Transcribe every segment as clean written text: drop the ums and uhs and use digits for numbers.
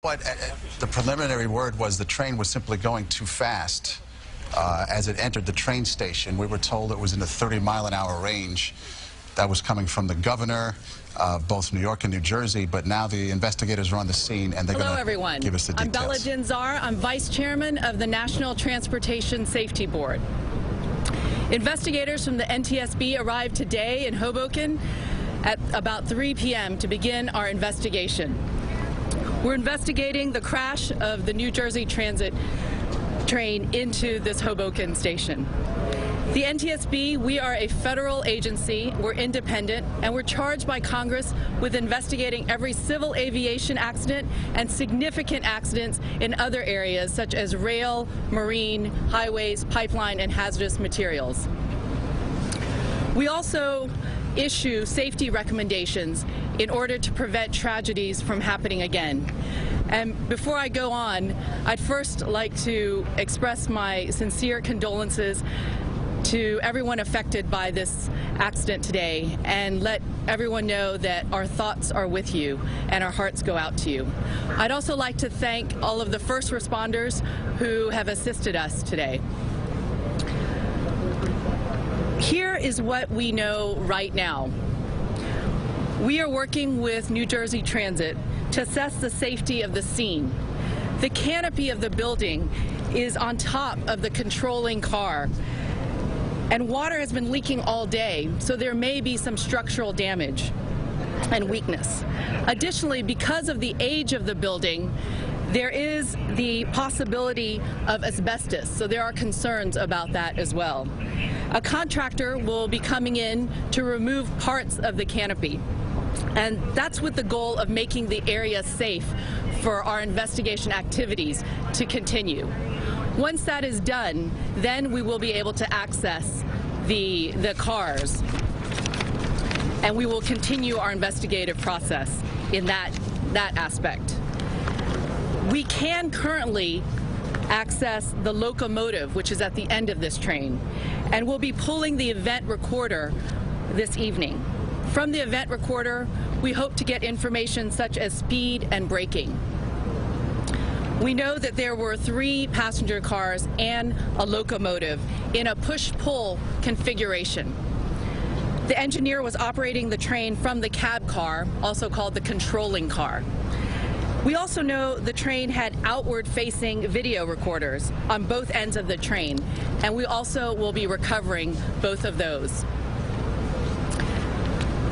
But the preliminary word was the train was simply going too fast. As it entered the train station, we were told it was in the 30-mile-an-hour range. That was coming from the governor of both New York and New Jersey, but now the investigators are on the scene and they're going to give us the details. I'm Bella Dzinzar. I'm Vice Chairman of the National Transportation Safety Board. Investigators from the NTSB arrived today in Hoboken at about 3 p.m. to begin our investigation. We're investigating the crash of the New Jersey Transit train into this Hoboken station. The NTSB, we are a federal agency, we're independent, and we're charged by Congress with investigating every civil aviation accident and significant accidents in other areas such as rail, marine, highways, pipeline, and hazardous materials. We also issue safety recommendations in order to prevent tragedies from happening again. And before I go on, I'd first like to express my sincere condolences to everyone affected by this accident today and let everyone know that our thoughts are with you and our hearts go out to you. I'd also like to thank all of the first responders who have assisted us today. Here is what we know right now. We are working with New Jersey Transit to assess the safety of the scene. The canopy of the building is on top of the controlling car, and water has been leaking all day, so there may be some structural damage and weakness. Additionally, because of the age of the building, there is the possibility of asbestos, so there are concerns about that as well. A contractor will be coming in to remove parts of the canopy, and that's with the goal of making the area safe for our investigation activities to continue. Once that is done, then we will be able to access the cars, and we will continue our investigative process in that aspect. We can currently access the locomotive, which is at the end of this train, and we'll be pulling the event recorder this evening. From the event recorder, we hope to get information such as speed and braking. We know that there were 3 passenger cars and a locomotive in a push-pull configuration. The engineer was operating the train from the cab car, also called the controlling car. We also know the train had outward-facing video recorders on both ends of the train, and we also will be recovering both of those.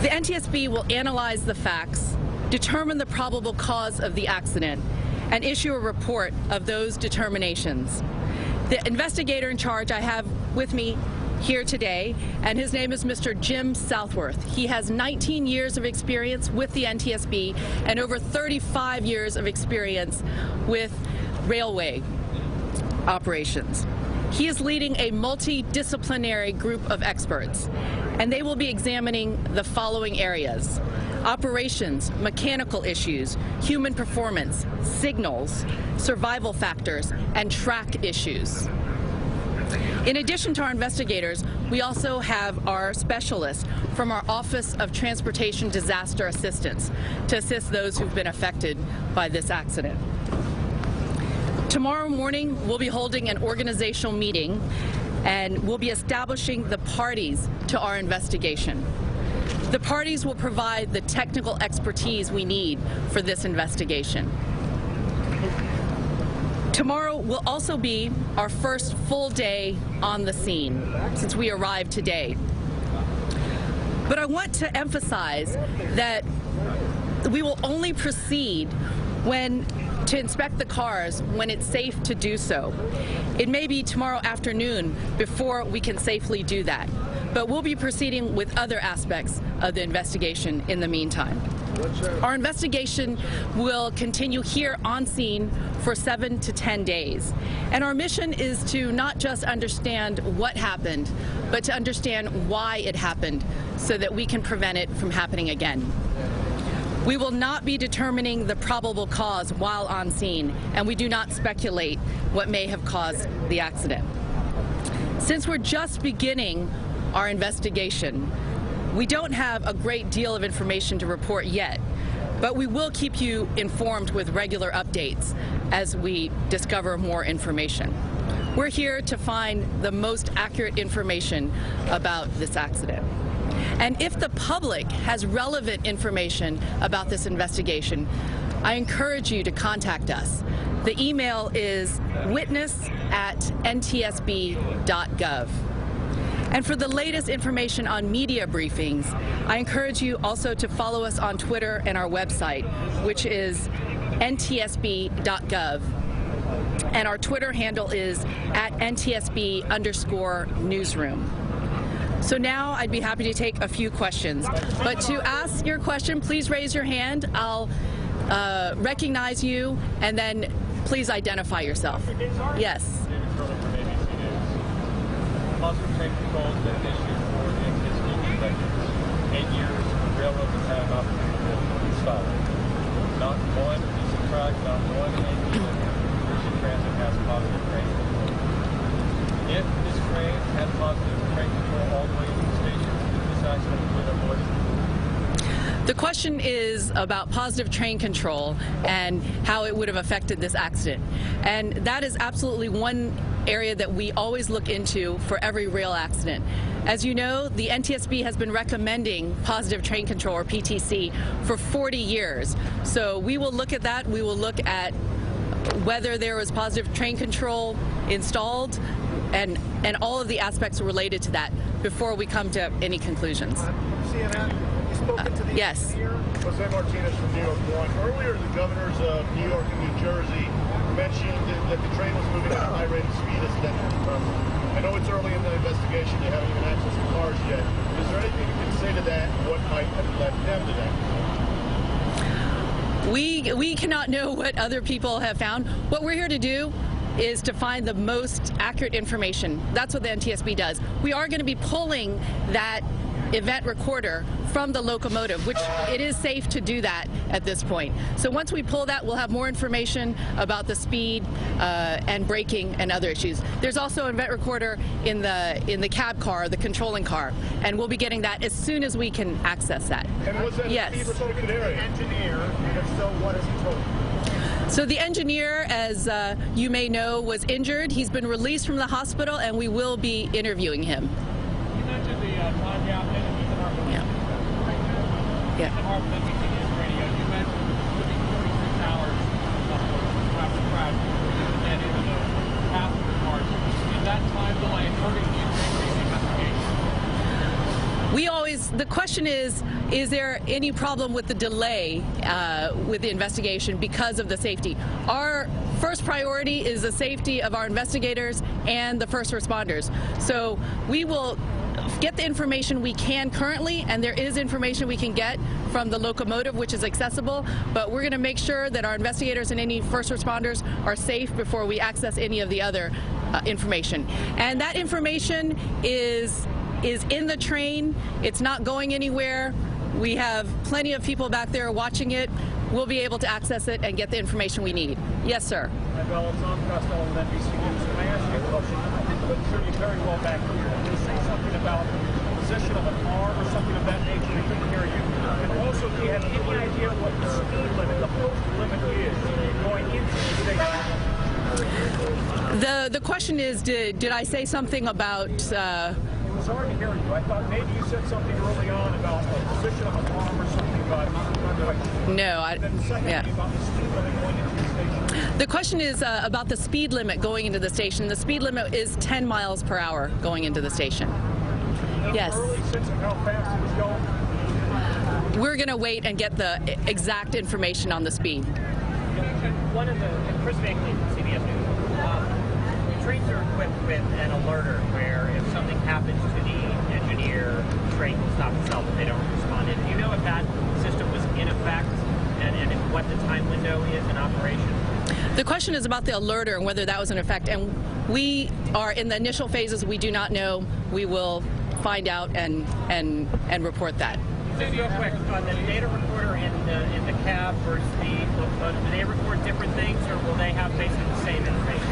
The NTSB will analyze the facts, determine the probable cause of the accident, and issue a report of those determinations. The investigator in charge I have with me here today, and his name is Mr. Jim Southworth. He has 19 years of experience with the NTSB and over 35 years of experience with railway operations. He is leading a multidisciplinary group of experts, and they will be examining the following areas: operations, mechanical issues, human performance, signals, survival factors, and track issues. In addition to our investigators, we also have our specialists from our Office of Transportation Disaster Assistance to assist those who've been affected by this accident. Tomorrow morning, we'll be holding an organizational meeting, and we'll be establishing the parties to our investigation. The parties will provide the technical expertise we need for this investigation. Tomorrow will also be our first full day on the scene since we arrived today. But I want to emphasize that we will only proceed to inspect the cars when it's safe to do so. It may be tomorrow afternoon before we can safely do that, but we'll be proceeding with other aspects of the investigation in the meantime. Our investigation will continue here on scene for 7 to 10 days. And our mission is to not just understand what happened, but to understand why it happened so that we can prevent it from happening again. We will not be determining the probable cause while on scene, and we do not speculate what may have caused the accident. Since we're just beginning our investigation, we don't have a great deal of information to report yet, but we will keep you informed with regular updates as we discover more information. We're here to find the most accurate information about this accident. And if the public has relevant information about this investigation, I encourage you to contact us. The email is witness@ntsb.gov. And for the latest information on media briefings, I encourage you also to follow us on Twitter and our website, which is ntsb.gov. And our Twitter handle is @NTSB_newsroom. So now I'd be happy to take a few questions. But to ask your question, please raise your hand. I'll recognize you, and then please identify yourself. Yes. Positive train control has been an issue for the NTSB inspectors. 8 years, the railroad has had an opportunity to install it. Not one piece of track, not one NTSB Transit has positive train control. If this train had positive train control all the way to the station, this accident would have avoided. The question is about positive train control and how it would have affected this accident. And that is absolutely one area that we always look into for every rail accident. As you know, the NTSB has been recommending positive train control, or PTC, for 40 years. So we will look at that. We will look at whether there was positive train control installed and all of the aspects related to that before we come to any conclusions. CNN, you spoken to the yes. engineer, Jose Martinez from New York One. Earlier, the governors of New York and New Jersey mentioned that the train was moving at a high rate of speed as it entered the tunnel. I know it's early in the investigation. You haven't even accessed the cars yet. Is there anything you can say to that? What might have led them to that? We cannot know what other people have found. What we're here to do is to find the most accurate information. That's what the NTSB does. We are going to be pulling that event recorder from the locomotive, which it is safe to do that at this point. So once we pull that, we'll have more information about the speed and braking and other issues. There's also an event recorder in the cab car, the controlling car, and we'll be getting that as soon as we can access that. And was that yes. speed restricted area? Engineer, and if so, what has he told you? So the engineer, as you may know, was injured. He's been released from the hospital, and we will be interviewing him. You mentioned the time gap in Ethan Hartman. Yeah. Ethan Hartman in his radio. You mentioned looking 46 hours after the crash, and it was a passenger car. Is that time delay hurting the investigation? The question is there any problem with the delay with the investigation because of the safety? Our first priority is the safety of our investigators and the first responders. So we will get the information we can currently, and there is information we can get from the locomotive, which is accessible, but we're going to make sure that our investigators and any first responders are safe before we access any of the other information. And that information is in the train. It's not going anywhere. We have plenty of people back there watching it. We'll be able to access it and get the information we need. Yes, sir. Well, it's on Costello with NBC News. Can I ask you a question? But sure, you're very well back here. Can you say something about the position of a car or something of that nature? We couldn't hear you. And also, do you have any idea what the speed limit, the posted limit is going into the station? The question is, did I say something about... It was hard to hear you. I thought maybe you said something early on about the position of a car or something, but I'm not quite sure. No, yeah. About the speed limit going into the station. The question is about the speed limit going into the station. The speed limit is 10 miles per hour going into the station. Yes. Early sense of how fast it was going? We're going to wait and get the exact information on the speed. One of the, Chris Bakley from CBS News, trains are equipped with an alerter where if something happens to the engineer, the train will stop itself if they don't respond. And do you know if that system was in effect and what the time window is in operation? The question is about the alerter and whether that was in effect. And we are in the initial phases. We do not know. We will find out and report that. Just real quick, on the data recorder in the cab versus the locomotive, do they record different things or will they have basically the same information?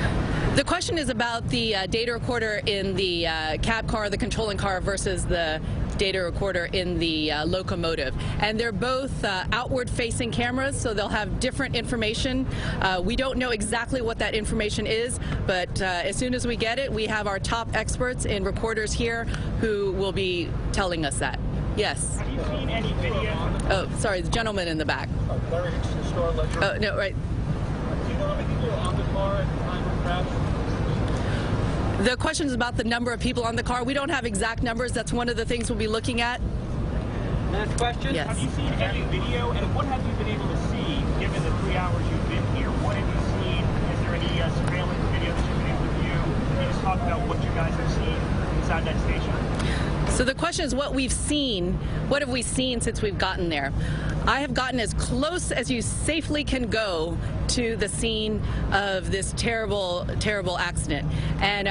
The question is about the data recorder in the cab car, the controlling car, versus the data recorder in the locomotive. And they're both outward-facing cameras, so they'll have different information. We don't know exactly what that information is, but as soon as we get it, we have our top experts in recorders here who will be telling us that. Yes. Have you seen any video? Oh, sorry, the gentleman in the back. Larry Hickson, store ledger. Oh, no, right. Do you know how many people were on the car at the time of the crash? The question is about the number of people on the car. We don't have exact numbers. That's one of the things we'll be looking at. Last question. Yes. Have you seen any video, and what have you been able to see given the 3 hours you've been here? What have you seen? Is there any surveillance video that you've been able to view? Can you just talk about what you guys have seen inside that station? So the question is what we've seen. What have we seen since we've gotten there? I have gotten as close as you safely can go to the scene of this terrible, terrible accident. And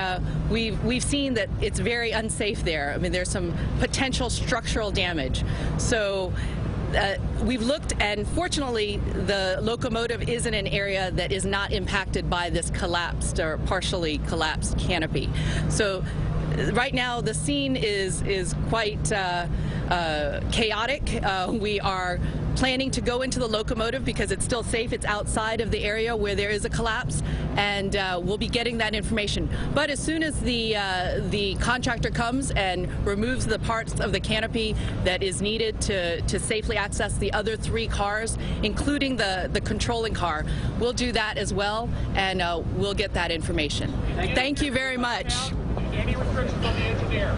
we've seen that it's very unsafe there. I mean, there's some potential structural damage. So we've looked, and fortunately, the locomotive is in an area that is not impacted by this collapsed or partially collapsed canopy. So right now, the scene is quite chaotic. We are planning to go into the locomotive because it's still safe. It's outside of the area where there is a collapse, and we'll be getting that information. But as soon as the contractor comes and removes the parts of the canopy that is needed to safely access the other 3 cars, including the controlling car, we'll do that as well, and we'll get that information. Thank you very much. Any restrictions on the engineer?